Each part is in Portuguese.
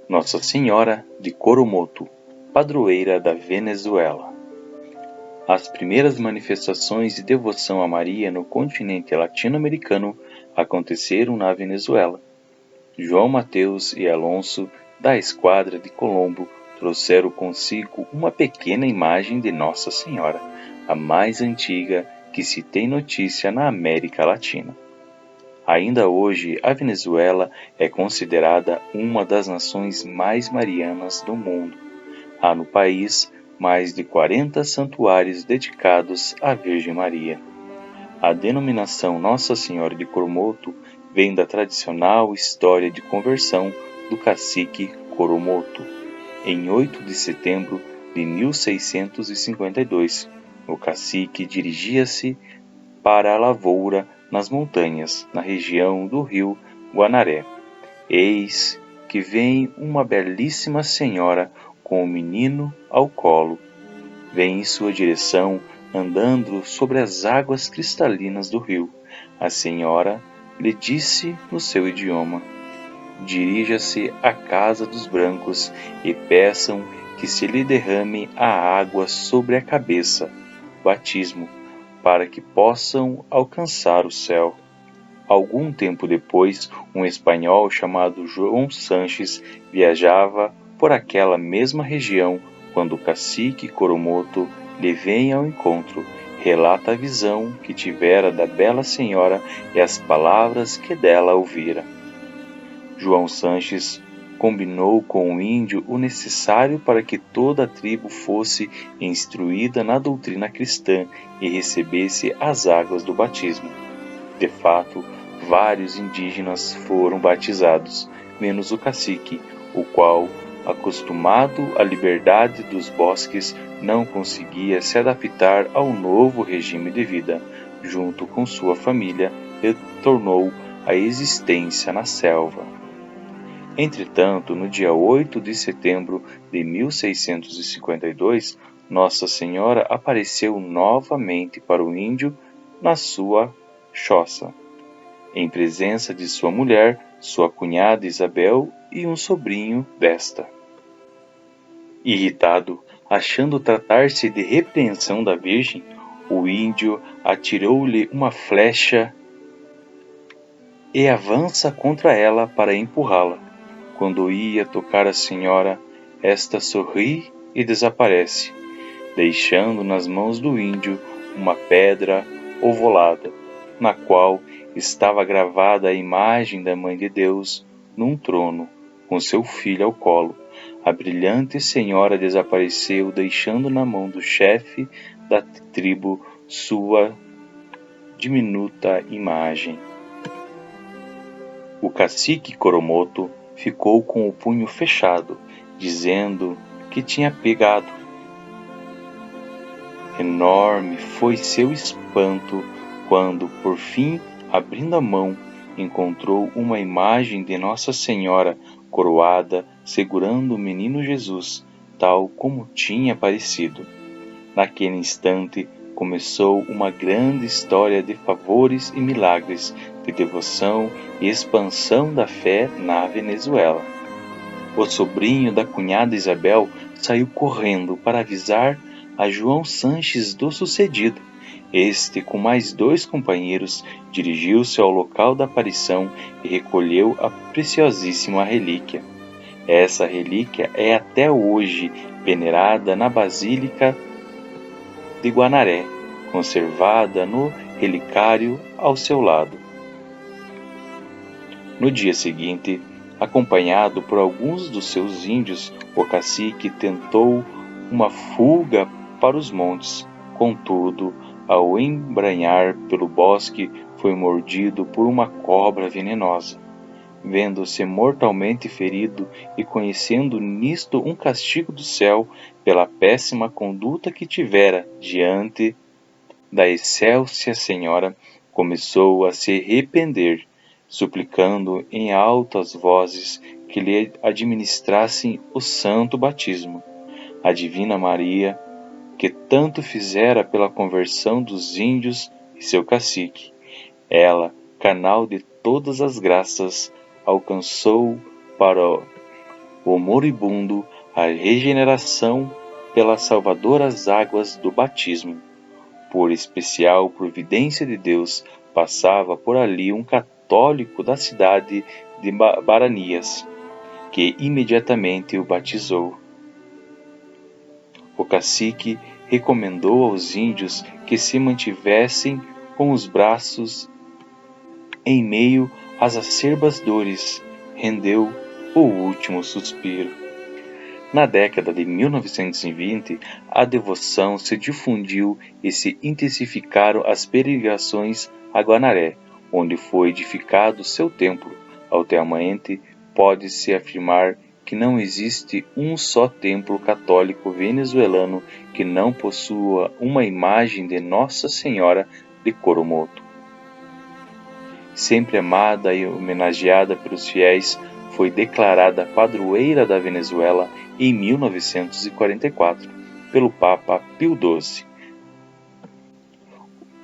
Nossa Senhora de Coromoto, padroeira da Venezuela. As primeiras manifestações de devoção a Maria no continente latino-americano aconteceram na Venezuela. João Mateus e Alonso, da esquadra de Colombo, trouxeram consigo uma pequena imagem de Nossa Senhora, a mais antiga que se tem notícia na América Latina. Ainda hoje, a Venezuela é considerada uma das nações mais marianas do mundo. Há no país mais de 40 santuários dedicados à Virgem Maria. A denominação Nossa Senhora de Coromoto vem da tradicional história de conversão do cacique Coromoto. Em 8 de setembro de 1652, o cacique dirigia-se para a lavoura nas montanhas, na região do rio Guanaré. Eis que vem uma belíssima senhora com o menino ao colo. Vem em sua direção, andando sobre as águas cristalinas do rio. A senhora lhe disse no seu idioma: dirija-se à casa dos brancos e peçam que se lhe derrame a água sobre a cabeça, batismo, para que possam alcançar o céu. Algum tempo depois, um espanhol chamado João Sanches viajava por aquela mesma região quando o cacique Coromoto lhe vem ao encontro. Relata a visão que tivera da bela senhora e as palavras que dela ouvira. João Sanches combinou com o índio o necessário para que toda a tribo fosse instruída na doutrina cristã e recebesse as águas do batismo. De fato, vários indígenas foram batizados, menos o cacique, o qual, acostumado à liberdade dos bosques, não conseguia se adaptar ao novo regime de vida. Junto com sua família, retornou à existência na selva. Entretanto, no dia 8 de setembro de 1652, Nossa Senhora apareceu novamente para o índio na sua choça, em presença de sua mulher, sua cunhada Isabel e um sobrinho desta. Irritado, achando tratar-se de repreensão da Virgem, o índio atirou-lhe uma flecha e avança contra ela para empurrá-la. Quando ia tocar a senhora, esta sorri e desaparece, deixando nas mãos do índio uma pedra ovalada, na qual estava gravada a imagem da Mãe de Deus num trono, com seu filho ao colo. A brilhante senhora desapareceu, deixando na mão do chefe da tribo sua diminuta imagem. O cacique Coromoto ficou com o punho fechado, dizendo que tinha pegado. Enorme foi seu espanto quando, por fim, abrindo a mão, encontrou uma imagem de Nossa Senhora coroada, segurando o menino Jesus, tal como tinha aparecido. Naquele instante, começou uma grande história de favores e milagres, de devoção e expansão da fé na Venezuela. O sobrinho da cunhada Isabel saiu correndo para avisar a João Sanches do sucedido. Este, com mais 2 companheiros, dirigiu-se ao local da aparição e recolheu a preciosíssima relíquia. Essa relíquia é até hoje venerada na Basílica de Guanaré, conservada no relicário ao seu lado. No dia seguinte, acompanhado por alguns dos seus índios, o cacique tentou uma fuga para os montes. Contudo, ao embranhar pelo bosque, foi mordido por uma cobra venenosa. Vendo-se mortalmente ferido e conhecendo nisto um castigo do céu pela péssima conduta que tivera diante da excelsa senhora, começou a se arrepender, suplicando em altas vozes que lhe administrassem o santo batismo. A divina Maria, que tanto fizera pela conversão dos índios e seu cacique, ela, canal de todas as graças, alcançou para o moribundo, a regeneração pelas salvadoras águas do batismo. Por especial providência de Deus, passava por ali um católico da cidade de Baranias, que imediatamente o batizou. O cacique recomendou aos índios que se mantivessem com os braços em meio às acerbas dores, rendeu o último suspiro. Na década de 1920, a devoção se difundiu e se intensificaram as peregrinações a Guanaré, onde foi edificado seu templo. Atualmente, pode-se afirmar que não existe um só templo católico venezuelano que não possua uma imagem de Nossa Senhora de Coromoto. Sempre amada e homenageada pelos fiéis, foi declarada padroeira da Venezuela em 1944 pelo Papa Pio XII.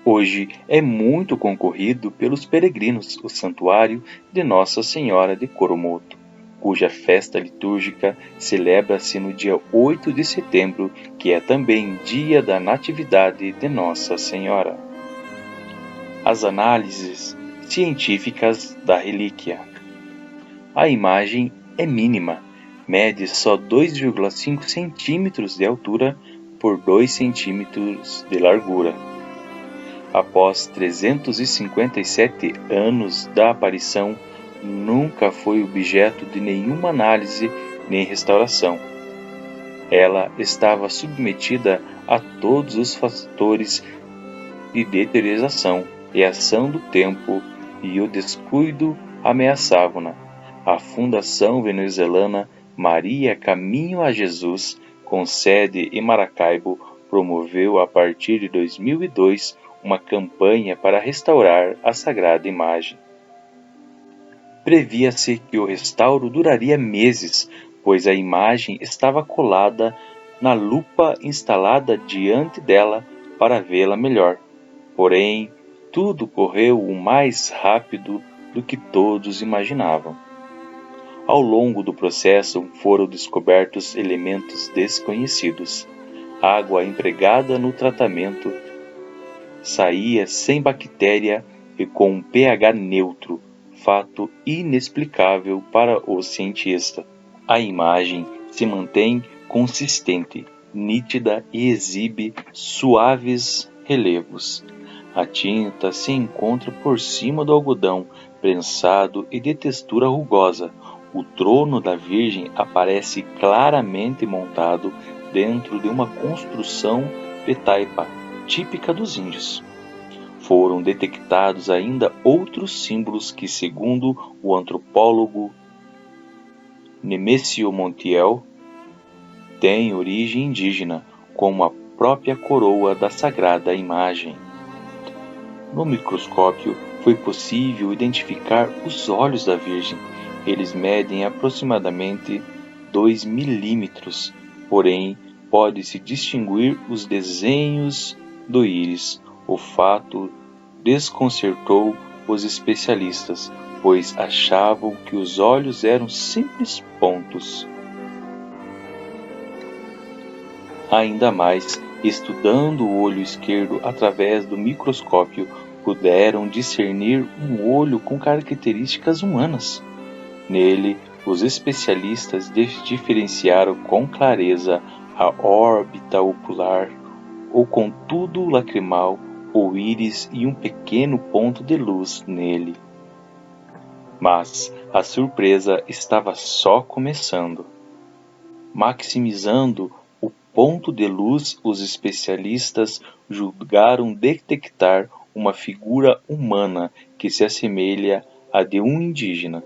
Hoje é muito concorrido pelos peregrinos o Santuário de Nossa Senhora de Coromoto, cuja festa litúrgica celebra-se no dia 8 de setembro, que é também dia da Natividade de Nossa Senhora. As análises científicas da relíquia. A imagem é mínima, mede só 2,5 centímetros de altura por 2 centímetros de largura. Após 357 anos da aparição, nunca foi objeto de nenhuma análise nem restauração. Ela estava submetida a todos os fatores de deterioração e ação do tempo, e o descuido ameaçavam-na. A Fundação Venezuelana Maria Caminho a Jesus, com sede em Maracaibo, promoveu a partir de 2002 uma campanha para restaurar a sagrada imagem. Previa-se que o restauro duraria meses, pois a imagem estava colada na lupa instalada diante dela para vê-la melhor. Porém, tudo correu o mais rápido do que todos imaginavam. Ao longo do processo foram descobertos elementos desconhecidos. Água empregada no tratamento saía sem bactéria e com um pH neutro, fato inexplicável para o cientista. A imagem se mantém consistente, nítida e exibe suaves relevos. A tinta se encontra por cima do algodão prensado e de textura rugosa. O trono da Virgem aparece claramente montado dentro de uma construção de taipa, típica dos índios. Foram detectados ainda outros símbolos que, segundo o antropólogo Nemesio Montiel, têm origem indígena, como a própria coroa da sagrada imagem. No microscópio foi possível identificar os olhos da Virgem. Eles medem aproximadamente 2 milímetros, porém pode-se distinguir os desenhos do íris. O fato desconcertou os especialistas, pois achavam que os olhos eram simples pontos. Ainda mais, estudando o olho esquerdo através do microscópio, puderam discernir um olho com características humanas. Nele, os especialistas diferenciaram com clareza a órbita ocular, o contudo lacrimal, o íris e um pequeno ponto de luz nele. Mas a surpresa estava só começando. Maximizando o ponto de luz, os especialistas julgaram detectar uma figura humana que se assemelha à de um indígena.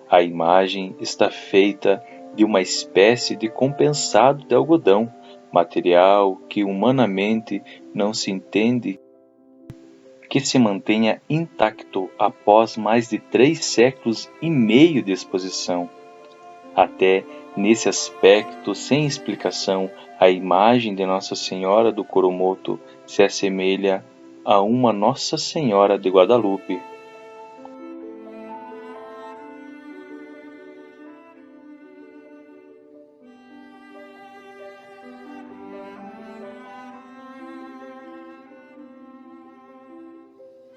A imagem está feita de uma espécie de compensado de algodão, material que humanamente não se entende que se mantenha intacto após mais de 3 séculos e meio de exposição. Até nesse aspecto sem explicação, a imagem de Nossa Senhora do Coromoto se assemelha a uma Nossa Senhora de Guadalupe,